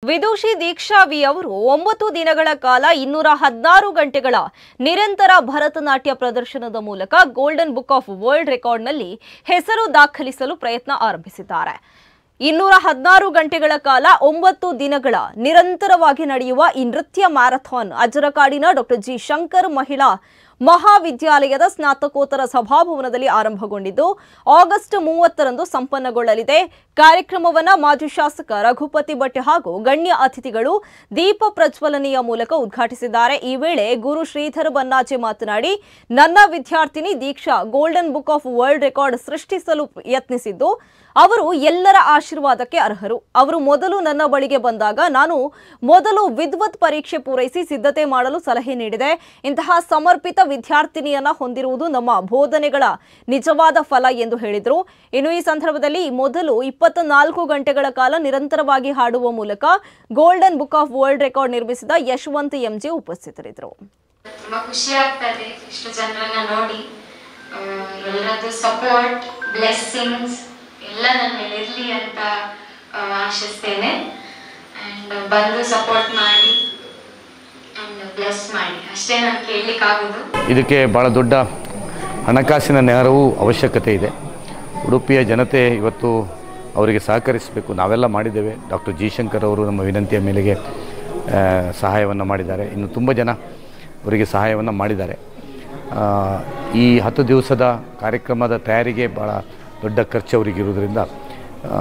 ವಿದುಷಿ ದೀಕ್ಷಾ V ಅವರು 9 ದಿನಗಳ ಕಾಲ 216 ಗಂಟೆಗಳ ನಿರಂತರ ಭರತನಾಟ್ಯ ಪ್ರದರ್ಶನದ ಮೂಲಕ ಗೋಲ್ಡನ್ ಬುಕ್ ಆಫ್ ವರ್ಲ್ಡ್ ರೆಕಾರ್ಡ್ನಲ್ಲಿ ಹೆಸರು ದಾಖಲಿಸಲು ಪ್ರಯತ್ನ ಆರಂಭಿಸಿದ್ದಾರೆ. 216 ಗಂಟೆಗಳ ಕಾಲ 9 ದಿನಗಳ ನಿರಂತರವಾಗಿ ನಡೆಯುವ ಈ ನೃತ್ಯ ಮ್ಯಾರಥಾನ್ ಅಜರಕಾಡಿನ ಡಾಕ್ಟರ್ ಜಿ ಶಂಕರ್ ಮಹಿಳಾ ಮಹಾವಿದ್ಯಾಲಯದ ಸ್ನಾತಕೋತ್ತರ ಸಭಾಭವನದಲ್ಲಿ ಆರಂಭಗೊಂಡಿದ್ದು ಆಗಸ್ಟ್ 30ರಂದು ಸಂಪನ್ನಗೊಳ್ಳಲಿದೆ. ಕಾರ್ಯಕ್ರಮವನ್ನು ಮಾಜಿ ಶಾಸಕ ರಘುಪತಿ ಭಟ್ ಹಾಗೂ ಗಣ್ಯ ಅತಿಥಿಗಳು ದೀಪ ಪ್ರಜ್ವಲನೆಯ ಮೂಲಕ ಉದ್ಘಾಟಿಸಿದ್ದಾರೆ. ಈ ವೇಳೆ ಗುರು ಶ್ರೀಧರ್ ಬನ್ನಾಚೆ ಮಾತನಾಡಿ, ನನ್ನ ವಿದ್ಯಾರ್ಥಿನಿ Deeksha golden book of world record ಸೃಷ್ಟಿಸಲು ಯತ್ನಿಸಿದ್ದು ಅವರು ಎಲ್ಲರ ಆಶೀರ್ವಾದಕ್ಕೆ ಅರ್ಹರು. ಅವರು ಮೊದಲು ನನ್ನ ಬಳಿಗೆ ಬಂದಾಗ ನಾನು ಮೊದಲು ವಿದ್ವತ್ ಪರೀಕ್ಷೆ ಪೂರೈಸಿ ಸಿದ್ಧತೆ ಮಾಡಲು ಸಲಹೆ ನೀಡಿದೆ. ಇಂತಹ ಸಮರ್ಪಿತ ವಿದ್ಯಾರ್ಥಿನಿಯನ್ನ ಹೊಂದಿರುವುದು ನಮ್ಮ ಬೋಧನೆಗಳ ನಿಜವಾದ ಫಲ ಎಂದು ಹೇಳಿದರು. ಇನ್ನು ಈ ಸಂದರ್ಭದಲ್ಲಿ ಮೊದಲು 24 ಗಂಟೆಗಳ ಕಾಲ ನಿರಂತರವಾಗಿ ಹಾಡುವ ಮೂಲಕ golden book of world record ನಿರ್ಮಿಸಿದ ಯಶವಂತ್ ಎಂಜಿ ಉಪಸ್ಥಿತರಿದ್ದರು. ತುಂಬಾ ಖುಷಿ ಆಗ್ತದೆ ಇಷ್ಟು ಜನರನ್ನ ನೋಡಿ. ಎಲ್ಲರದ್ದು ಸಪೋರ್ಟ್, ಬ್ಲೆಸ್ಸಿಂಗ್ಸ್ ಎಲ್ಲ ನನ್ನ ಮೇಲೆ ಇರಲಿ ಅಂತ ಆಶಿಸ್ತೇನೆ. ಅಂಡ್ ಬಂದು ಸಪೋರ್ಟ್ ಮಾಡಿ ಅಂಡ್ ಬ್ಲೆಸ್ ಮಾಡಿ ಅಷ್ಟೇ ನಾನು ಕೇಳಲಿಕ್ಕಾಗೋದು. ಇದಕ್ಕೆ ಭಾಳ ದೊಡ್ಡ ಹಣಕಾಸಿನ ನೆರವು ಅವಶ್ಯಕತೆ ಇದೆ. ಉಡುಪಿಯ ಜನತೆ ಇವತ್ತು ಅವರಿಗೆ ಸಹಕರಿಸಬೇಕು. ನಾವೆಲ್ಲ ಮಾಡಿದ್ದೇವೆ. ಡಾಕ್ಟರ್ ಜಿ ಶಂಕರ್ ಅವರು ನಮ್ಮ ವಿನಂತಿಯ ಮೇಲೆಗೆ ಸಹಾಯವನ್ನು ಮಾಡಿದ್ದಾರೆ. ಇನ್ನು ತುಂಬ ಜನ ಅವರಿಗೆ ಸಹಾಯವನ್ನು ಮಾಡಿದ್ದಾರೆ. ಈ 10 ದಿವಸದ ಕಾರ್ಯಕ್ರಮದ ತಯಾರಿಗೆ ಭಾಳ ದೊಡ್ಡ ಖರ್ಚು ಅವರಿಗಿರುವುದರಿಂದ